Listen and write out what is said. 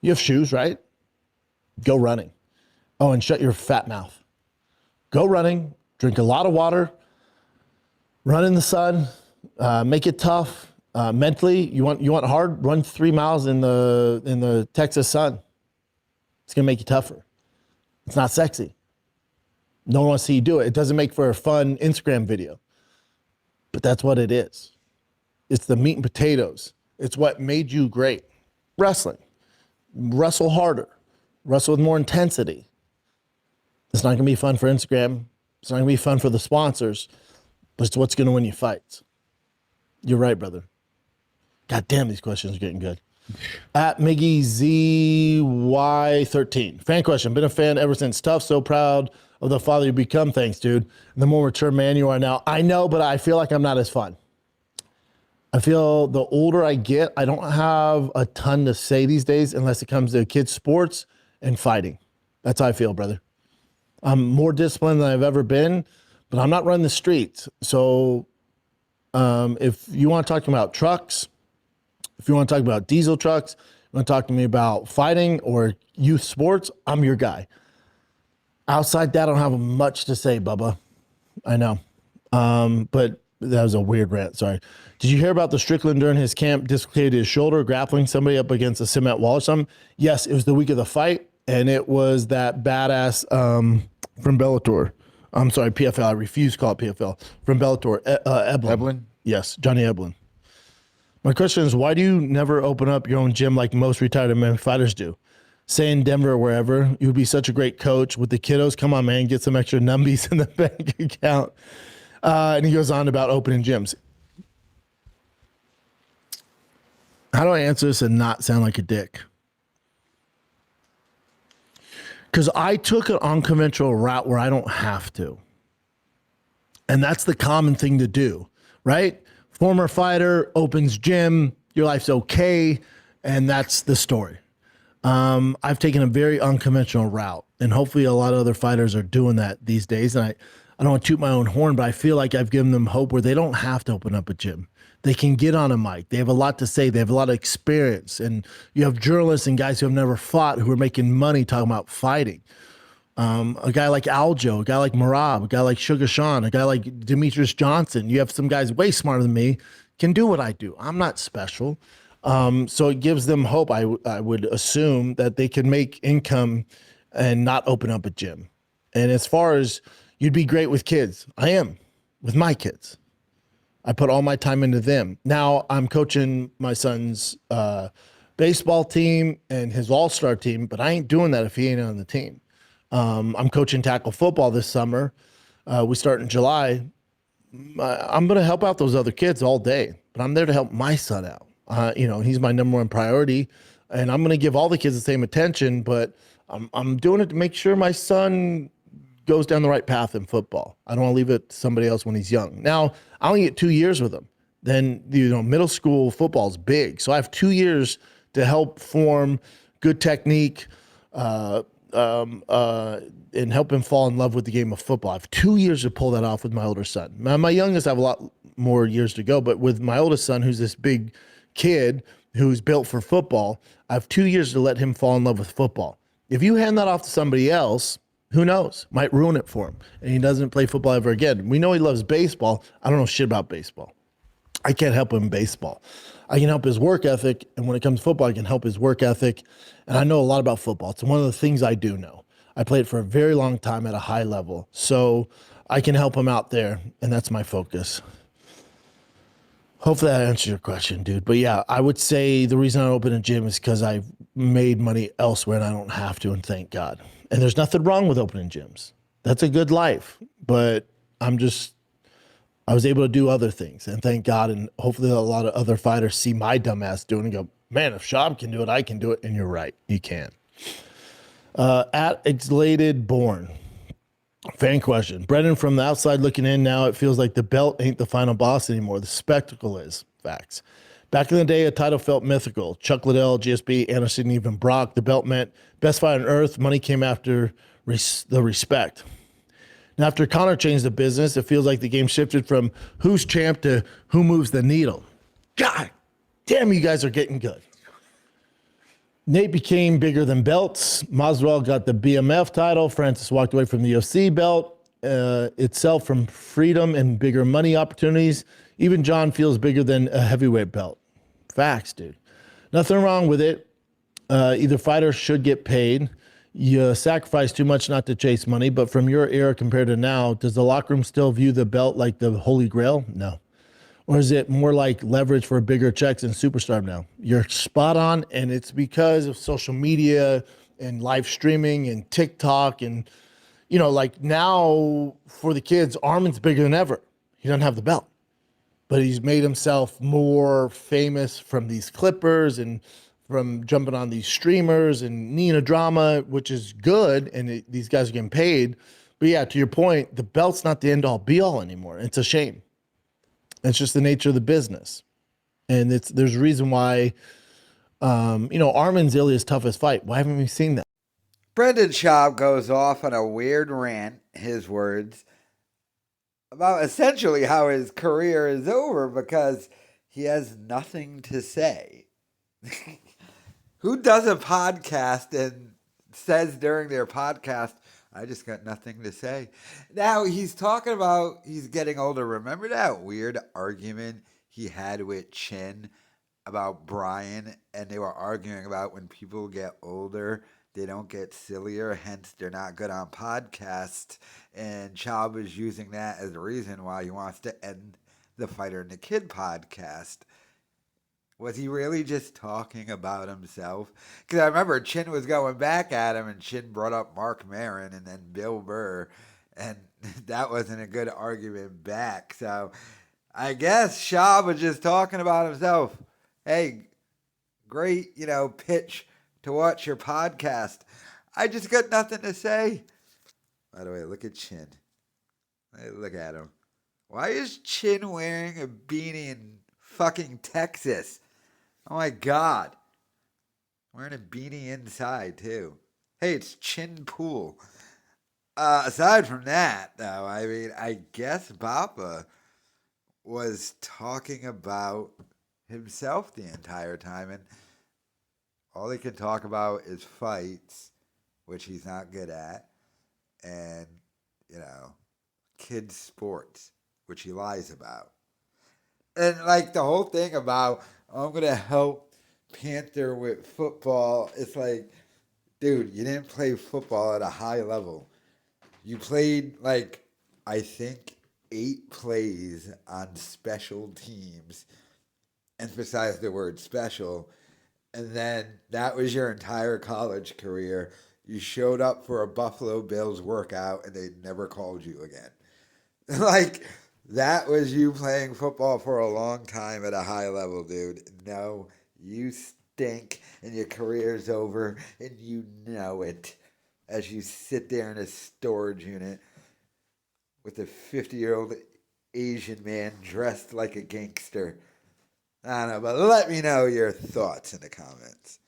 You have shoes, right? Go running. Oh, and shut your fat mouth. Go running, drink a lot of water, run in the sun, make it tough. Mentally, you want hard, run 3 miles in the Texas sun. It's gonna make you tougher. It's not sexy. No one wants to see you do it. It doesn't make for a fun Instagram video. But that's what it is. It's the meat and potatoes. It's what made you great. Wrestling. Wrestle harder. Wrestle with more intensity. It's not gonna be fun for Instagram. It's not gonna be fun for the sponsors, but it's what's gonna win you fights. You're right, brother. God damn, these questions are getting good. At Miggy ZY13. Fan question. Been a fan ever since. Tough. So proud of the father you become. Thanks, dude. And the more mature man you are now. I know, but I feel like I'm not as fun. I feel the older I get, I don't have a ton to say these days unless it comes to kids' sports and fighting. That's how I feel, brother. I'm more disciplined than I've ever been, but I'm not running the streets. So if you want to talk about trucks, if you want to talk about diesel trucks, you want to talk to me about fighting or youth sports, I'm your guy. Outside that, I don't have much to say, Bubba. I know. But that was a weird rant, sorry. Did you hear about the Strickland during his camp dislocated his shoulder, grappling somebody up against a cement wall or something? Yes, it was the week of the fight, and it was that badass from Bellator. I'm sorry, PFL. I refuse to call it PFL. From Bellator, Eblin. Yes, Johnny Eblin. My question is, why do you never open up your own gym like most retired MMA fighters do? Say in Denver or wherever, you would be such a great coach with the kiddos. Come on, man, get some extra numbies in the bank account. And he goes on about opening gyms. How do I answer this and not sound like a dick? Because I took an unconventional route where I don't have to. And that's the common thing to do, right? Former fighter, opens gym, your life's okay, and that's the story. I've taken a very unconventional route, and hopefully a lot of other fighters are doing that these days. And I don't want to toot my own horn, but I feel like I've given them hope where they don't have to open up a gym. They can get on a mic. They have a lot to say. They have a lot of experience. And you have journalists and guys who have never fought who are making money talking about fighting. A guy like Aljo, a guy like Marab, a guy like Sugar Sean, a guy like Demetrius Johnson. You have some guys way smarter than me, can do what I do. I'm not special. So it gives them hope, I would assume, that they can make income and not open up a gym. And as far as you'd be great with kids, I am with my kids. I put all my time into them. Now I'm coaching my son's baseball team and his all-star team, but I ain't doing that if he ain't on the team. I'm coaching tackle football this summer. We start in July. I'm going to help out those other kids all day, but I'm there to help my son out. He's my number one priority, and I'm going to give all the kids the same attention, but I'm doing it to make sure my son goes down the right path in football. I don't want to leave it to somebody else when he's young. Now, I only get 2 years with him. Then, middle school football is big. So I have 2 years to help form good technique, and help him fall in love with the game of football. I have 2 years to pull that off with my older son. My youngest, I have a lot more years to go, but with my oldest son, who's this big kid who's built for football, I have 2 years to let him fall in love with football. If you hand that off to somebody else, who knows? Might ruin it for him, and he doesn't play football ever again. We know he loves baseball. I don't know shit about baseball. I can't help him in baseball. I can help his work ethic, and when it comes to football, I can help his work ethic, and I know a lot about football. It's one of the things I do know. I played for a very long time at a high level, so I can help him out there, and that's my focus. Hopefully that answers your question, dude. But yeah, I would say the reason I open a gym is because I've made money elsewhere and I don't have to, and thank God. And there's nothing wrong with opening gyms. That's a good life. But I was able to do other things, and thank God. And hopefully a lot of other fighters see my dumb ass doing it and go, man, if Schaub can do it, I can do it. And you're right, you can. At Exlated Born. Fan question. Brendan, from the outside looking in now, it feels like the belt ain't the final boss anymore. The spectacle is. Facts. Back in the day, a title felt mythical. Chuck Liddell, GSP, Anderson, even Brock. The belt meant best fight on earth. Money came after the respect. And after Conor changed the business, it feels like the game shifted from who's champ to who moves the needle. God damn, you guys are getting good. Nate became bigger than belts. Masvidal got the BMF title. Francis walked away from the UFC belt itself from freedom and bigger money opportunities. Even John feels bigger than a heavyweight belt. Facts, dude. Nothing wrong with it. Either fighter should get paid. You sacrifice too much not to chase money, but from your era compared to now, does the locker room still view the belt like the holy grail? No. Or is it more like leverage for bigger checks and superstar now? You're spot on, and it's because of social media and live streaming and TikTok. And, like now for the kids, Armin's bigger than ever. He doesn't have the belt, but he's made himself more famous from these clippers and from jumping on these streamers and Nina drama, which is good, and these guys are getting paid. But yeah, to your point, the belt's not the end-all be-all anymore. It's a shame. It's just the nature of the business. And there's a reason why, Armin's Ilya's toughest fight. Why haven't we seen that? Brendan Schaub goes off on a weird rant, his words, about essentially how his career is over because he has nothing to say. Who does a podcast and says during their podcast, I just got nothing to say? Now he's talking about he's getting older. Remember that weird argument he had with Chin about Brian? And they were arguing about when people get older, they don't get sillier, hence they're not good on podcasts. And Schaub is using that as a reason why he wants to end the Fighter and the Kid podcast. Was he really just talking about himself? Because I remember Chin was going back at him, and Chin brought up Mark Maron and then Bill Burr, and that wasn't a good argument back. So I guess Schaub was just talking about himself. Hey, great, pitch to watch your podcast. I just got nothing to say. By the way, look at Chin. Hey, look at him. Why is Chin wearing a beanie in fucking Texas? Oh my God. Wearing a beanie inside too. Hey, it's Chin Pool. Aside from that, though, I guess Bappa was talking about himself the entire time, and all he can talk about is fights, which he's not good at, and, kids' sports, which he lies about. And, the whole thing about, I'm going to help Panther with football, it's like, dude, you didn't play football at a high level. You played, I think 8 plays on special teams, emphasize the word special, and then that was your entire college career. You showed up for a Buffalo Bills workout, and they never called you again. That was you playing football for a long time at a high level, dude. No, you stink, and your career's over, and you know it. As you sit there in a storage unit with a 50-year-old Asian man dressed like a gangster. I don't know, but let me know your thoughts in the comments.